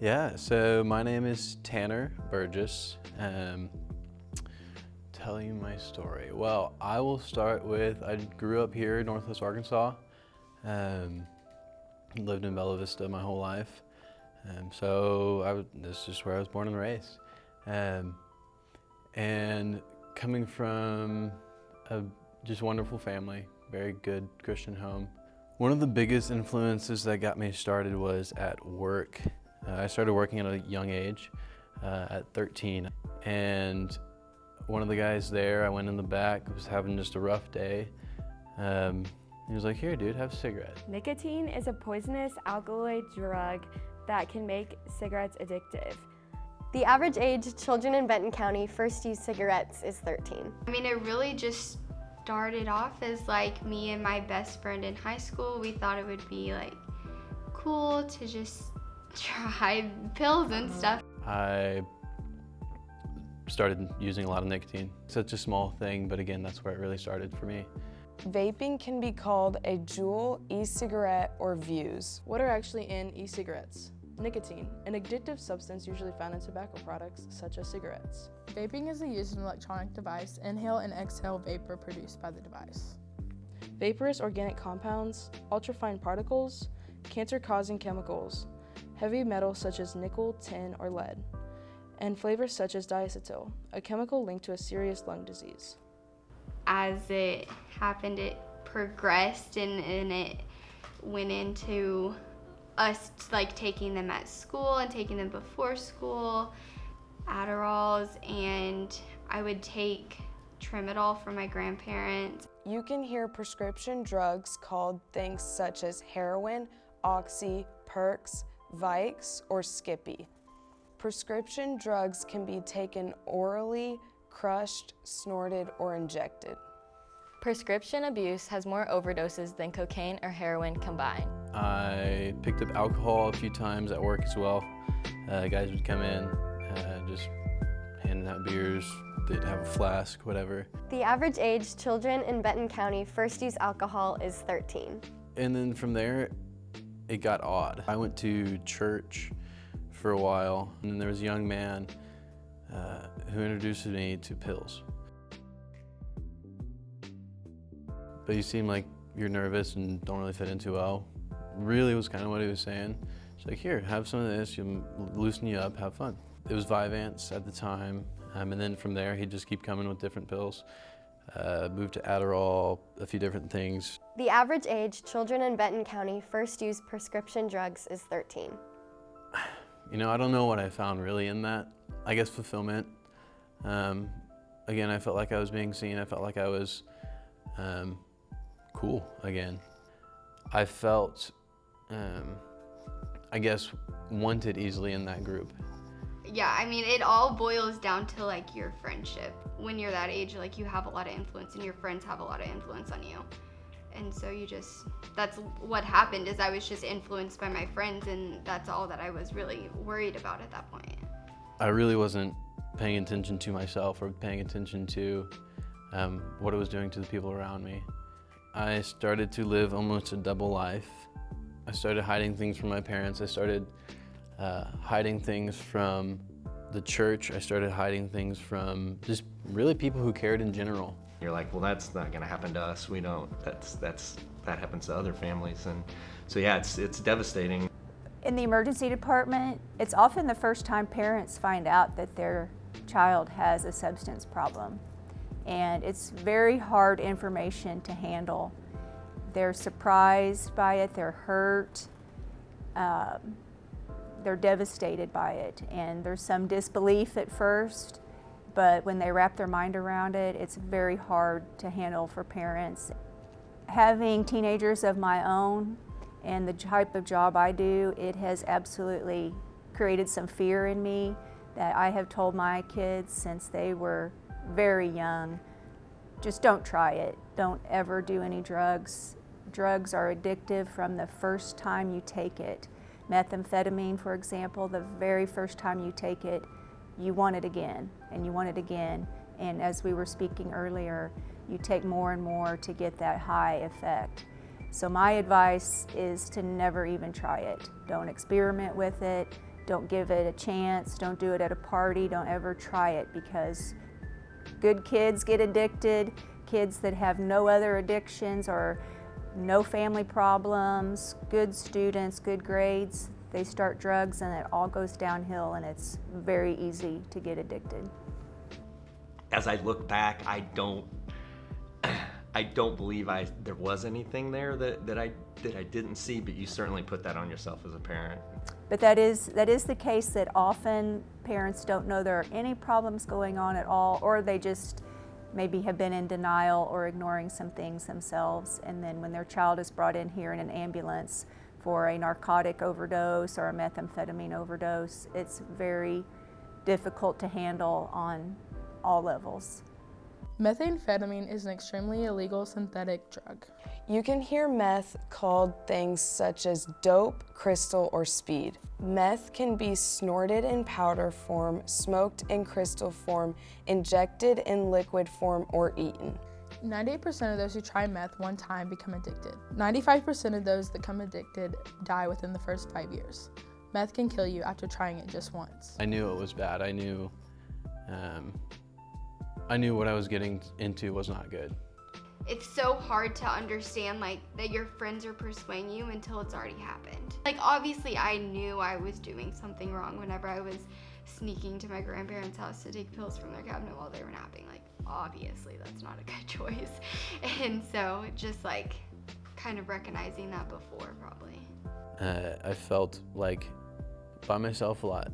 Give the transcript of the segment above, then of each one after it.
Yeah, so my name is Tanner Burgess. Tell you my story. Well, I will start with, I grew up here in Northwest Arkansas. Lived in Bella Vista my whole life. This is just where I was born and raised. And coming from a just wonderful family, very good Christian home. One of the biggest influences that got me started was at work. I started working at a young age, at 13. And one of the guys there, I went in the back, was having just a rough day. He was like, "Here, dude, have a cigarette." Nicotine is a poisonous alkaloid drug that can make cigarettes addictive. The average age children in Benton County first use cigarettes is 13. I mean, it really just started off as like me and my best friend in high school. We thought it would be like cool to just try pills and stuff. I started using a lot of nicotine. Such a small thing, but again, that's where it really started for me. Vaping can be called a Juul, e-cigarette, or Vuse. What are actually in e-cigarettes? Nicotine, an addictive substance usually found in tobacco products, such as cigarettes. Vaping is the use of an electronic device. Inhale and exhale vapor produced by the device. Vaporous organic compounds, ultrafine particles, cancer-causing chemicals, heavy metals such as nickel, tin, or lead, and flavors such as diacetyl, a chemical linked to a serious lung disease. As it happened, it progressed and it went into us like taking them at school and taking them before school, Adderalls, and I would take Tramadol from my grandparents. You can hear prescription drugs called things such as heroin, oxy, perks, Vikes, or Skippy. Prescription drugs can be taken orally, crushed, snorted, or injected. Prescription abuse has more overdoses than cocaine or heroin combined. I picked up alcohol a few times at work as well. Guys would come in, just handing out beers. They'd have a flask, whatever. The average age children in Benton County first use alcohol is 13. And then from there, it got odd. I went to church for a while, and then there was a young man who introduced me to pills. But you seem like you're nervous and don't really fit in too well. Really was kind of what he was saying. It's like, here, have some of this, you'll loosen you up, have fun. It was Vyvanse at the time, and then from there he'd just keep coming with different pills. Moved to Adderall, a few different things. The average age children in Benton County first use prescription drugs is 13. You know, I don't know what I found really in that. I guess fulfillment. Again, I felt like I was being seen. I felt like I was cool again. I felt, I guess, wanted easily in that group. Yeah, I mean, it all boils down to like your friendship. When you're that age, like you have a lot of influence and your friends have a lot of influence on you. And so that's what happened, is I was just influenced by my friends, and that's all that I was really worried about at that point. I really wasn't paying attention to myself or paying attention to what it was doing to the people around me. I started to live almost a double life. I started hiding things from my parents. I started hiding things from the church. I started hiding things from just really people who cared in general. You're like, well, that's not gonna happen to us. We don't, that happens to other families. And so yeah, it's devastating. In the emergency department, it's often the first time parents find out that their child has a substance problem. And it's very hard information to handle. They're surprised by it, they're hurt, they're devastated by it, and there's some disbelief at first, but when they wrap their mind around it, it's very hard to handle for parents. Having teenagers of my own and the type of job I do, it has absolutely created some fear in me that I have told my kids since they were very young, just don't try it. Don't ever do any drugs. Drugs are addictive from the first time you take it. Methamphetamine, for example, the very first time you take it, you want it again, and you want it again. And as we were speaking earlier, you take more and more to get that high effect. So my advice is to never even try it. Don't experiment with it. Don't give it a chance, don't do it at a party, don't ever try it, because good kids get addicted. Kids that have no other addictions or no family problems, good students, good grades, they start drugs and it all goes downhill, and it's very easy to get addicted. As I look back, I don't believe there was anything there that I didn't see, but you certainly put that on yourself as a parent. But that is the case, that often parents don't know there are any problems going on at all, or they just maybe have been in denial or ignoring some things themselves, and then when their child is brought in here in an ambulance for a narcotic overdose or a methamphetamine overdose, it's very difficult to handle on all levels. Methamphetamine is an extremely illegal synthetic drug. You can hear meth called things such as dope, crystal, or speed. Meth can be snorted in powder form, smoked in crystal form, injected in liquid form, or eaten. 98% of those who try meth one time become addicted. 95% of those that become addicted die within the first 5 years. Meth can kill you after trying it just once. I knew it was bad. I knew what I was getting into was not good. It's so hard to understand like that your friends are persuading you until it's already happened. Like obviously I knew I was doing something wrong whenever I was sneaking to my grandparents' house to take pills from their cabinet while they were napping. Like obviously that's not a good choice. And so just like kind of recognizing that before probably. I felt like by myself a lot.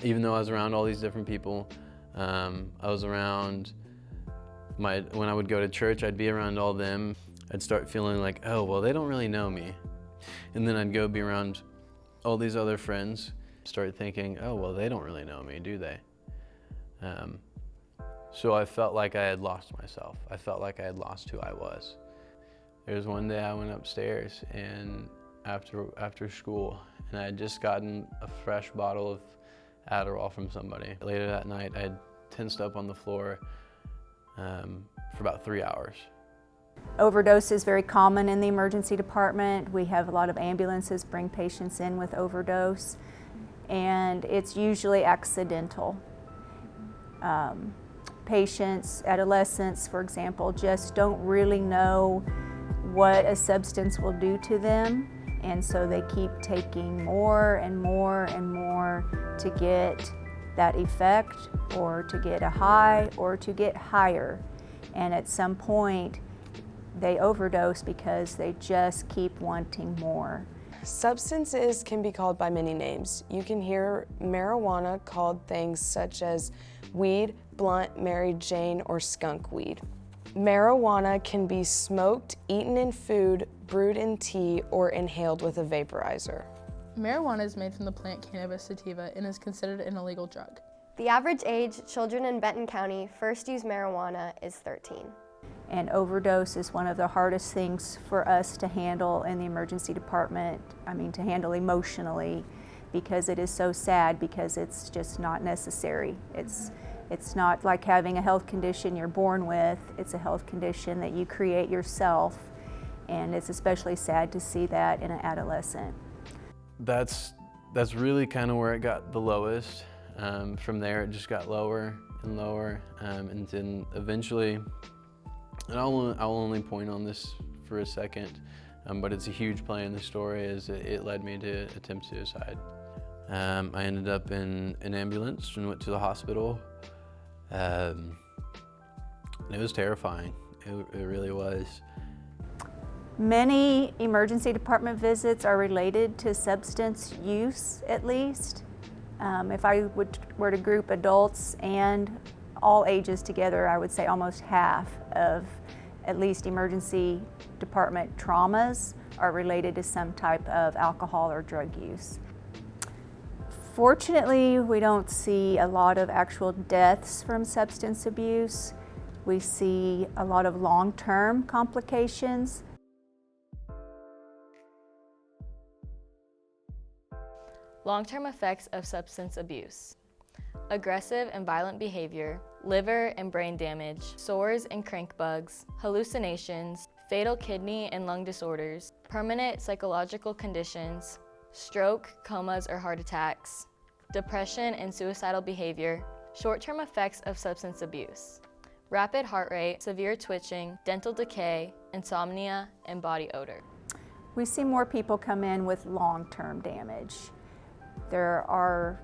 Even though I was around all these different people, I was around when I would go to church, I'd be around all them. I'd start feeling like, oh, well, they don't really know me. And then I'd go be around all these other friends, start thinking, oh, well, they don't really know me, do they? So I felt like I had lost myself. I felt like I had lost who I was. There was one day I went upstairs and after school, and I had just gotten a fresh bottle of Adderall from somebody. Later that night, I had tensed up on the floor for about 3 hours. Overdose is very common in the emergency department. We have a lot of ambulances bring patients in with overdose, and it's usually accidental. Patients, adolescents, for example, just don't really know what a substance will do to them, and so they keep taking more and more and more to get that effect, or to get a high, or to get higher. And at some point, they overdose because they just keep wanting more. Substances can be called by many names. You can hear marijuana called things such as weed, blunt, Mary Jane, or skunk weed. Marijuana can be smoked, eaten in food, brewed in tea, or inhaled with a vaporizer. Marijuana is made from the plant Cannabis sativa and is considered an illegal drug. The average age children in Benton County first use marijuana is 13. And overdose is one of the hardest things for us to handle in the emergency department. I mean, to handle emotionally, because it is so sad, because it's just not necessary. It's not like having a health condition you're born with. It's a health condition that you create yourself, and it's especially sad to see that in an adolescent. That's really kind of where it got the lowest. From there, it just got lower and lower, and then eventually, and I'll only point on this for a second, but it's a huge play in the story, is it led me to attempt suicide. I ended up in an ambulance and went to the hospital. And it was terrifying. It really was. Many emergency department visits are related to substance use, at least. If I were to group adults and all ages together, I would say almost half of at least emergency department traumas are related to some type of alcohol or drug use. Fortunately, we don't see a lot of actual deaths from substance abuse. We see a lot of long-term complications. Long-term effects of substance abuse: aggressive and violent behavior, liver and brain damage, sores and crank bugs, hallucinations, fatal kidney and lung disorders, permanent psychological conditions, stroke, comas, or heart attacks, depression and suicidal behavior, short-term effects of substance abuse, rapid heart rate, severe twitching, dental decay, insomnia, and body odor. We see more people come in with long-term damage. There are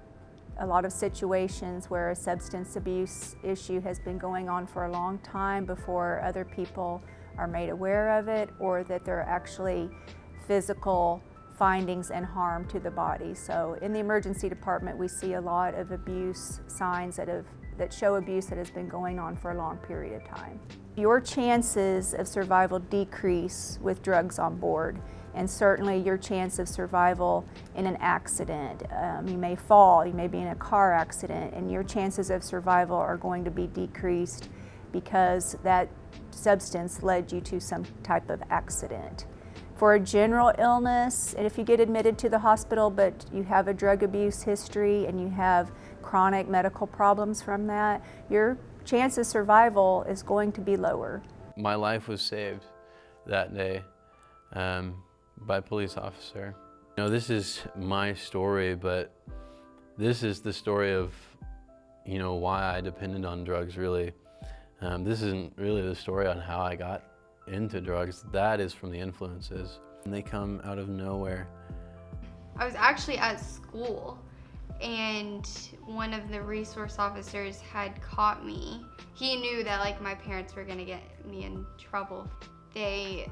a lot of situations where a substance abuse issue has been going on for a long time before other people are made aware of it, or that there are actually physical findings and harm to the body. So in the emergency department, we see a lot of abuse signs that show abuse that has been going on for a long period of time. Your chances of survival decrease with drugs on board, and certainly your chance of survival in an accident. You may fall, you may be in a car accident, and your chances of survival are going to be decreased because that substance led you to some type of accident. For a general illness, and if you get admitted to the hospital but you have a drug abuse history and you have chronic medical problems from that, your chance of survival is going to be lower. My life was saved that day by a police officer. You know, this is my story, but this is the story of, you know, why I depended on drugs, really. This isn't really the story on how I got into drugs. That is from the influences. And they come out of nowhere. I was actually at school, and one of the resource officers had caught me. He knew that like my parents were gonna get me in trouble. They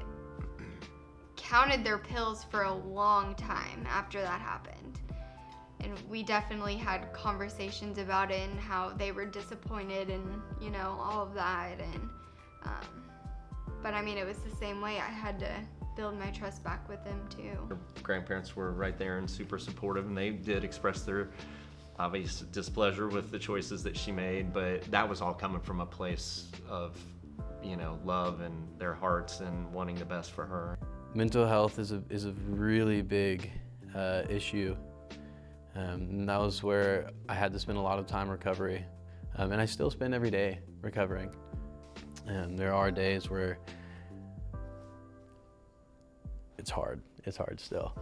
counted their pills for a long time after that happened. And we definitely had conversations about it and how they were disappointed and, you know, all of that. And but I mean, it was the same way. I had to build my trust back with them too. Her grandparents were right there and super supportive, and they did express their obvious displeasure with the choices that she made, but that was all coming from a place of, you know, love and their hearts and wanting the best for her. Mental health is a really big issue. And that was where I had to spend a lot of time recovery. And I still spend every day recovering. And there are days where it's hard still.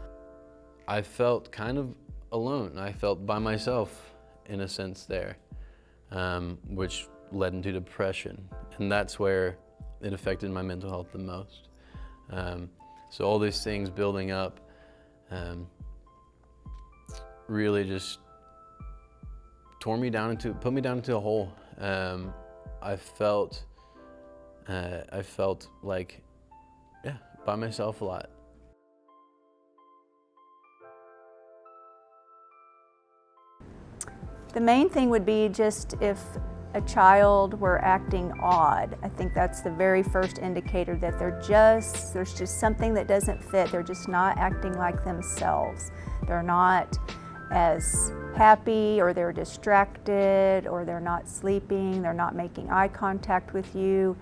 I felt kind of alone. I felt by myself in a sense there, which led into depression. And that's where it affected my mental health the most. So all these things building up really just put me down into a hole. I felt like, yeah, by myself a lot. The main thing would be just if a child were acting odd. I think that's the very first indicator that there's just something that doesn't fit. They're just not acting like themselves. They're not as happy, or they're distracted, or they're not sleeping, they're not making eye contact with you.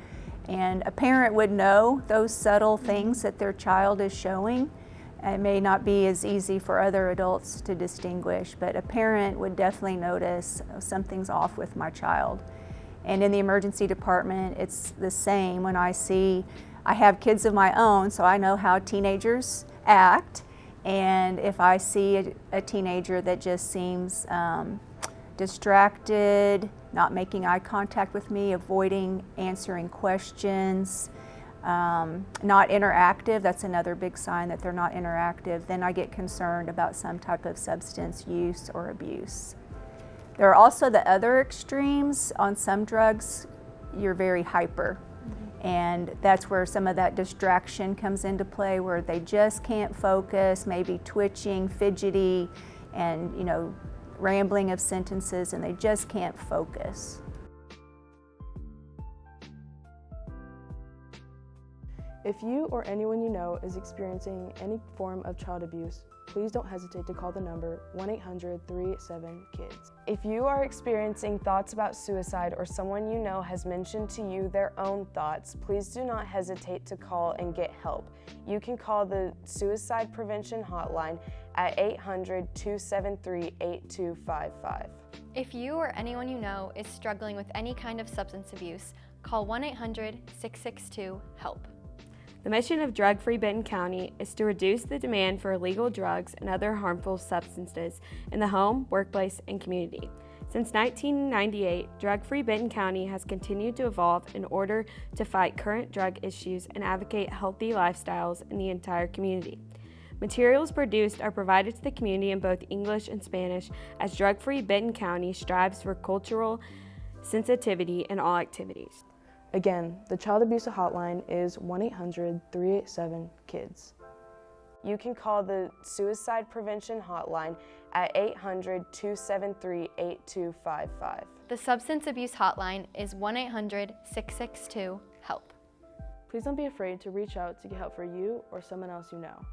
And a parent would know those subtle things that their child is showing. It may not be as easy for other adults to distinguish, but a parent would definitely notice, oh, something's off with my child. And in the emergency department, it's the same. When I have kids of my own, so I know how teenagers act. And if I see a teenager that just seems distracted, not making eye contact with me, avoiding answering questions, not interactive, that's another big sign that they're not interactive, then I get concerned about some type of substance use or abuse. There are also the other extremes. On some drugs, you're very hyper. And that's where some of that distraction comes into play, where they just can't focus, maybe twitching, fidgety, and, you know, rambling of sentences, and they just can't focus. If you or anyone you know is experiencing any form of child abuse, please don't hesitate to call the number 1-800-387-KIDS. If you are experiencing thoughts about suicide, or someone you know has mentioned to you their own thoughts, please do not hesitate to call and get help. You can call the Suicide Prevention Hotline at 800-273-8255. If you or anyone you know is struggling with any kind of substance abuse, call 1-800-662-HELP. The mission of Drug Free Benton County is to reduce the demand for illegal drugs and other harmful substances in the home, workplace, and community. Since 1998, Drug Free Benton County has continued to evolve in order to fight current drug issues and advocate healthy lifestyles in the entire community. Materials produced are provided to the community in both English and Spanish as Drug Free Benton County strives for cultural sensitivity in all activities. Again, the Child Abuse Hotline is 1-800-387-KIDS. You can call the Suicide Prevention Hotline at 800-273-8255. The Substance Abuse Hotline is 1-800-662-HELP. Please don't be afraid to reach out to get help for you or someone else you know.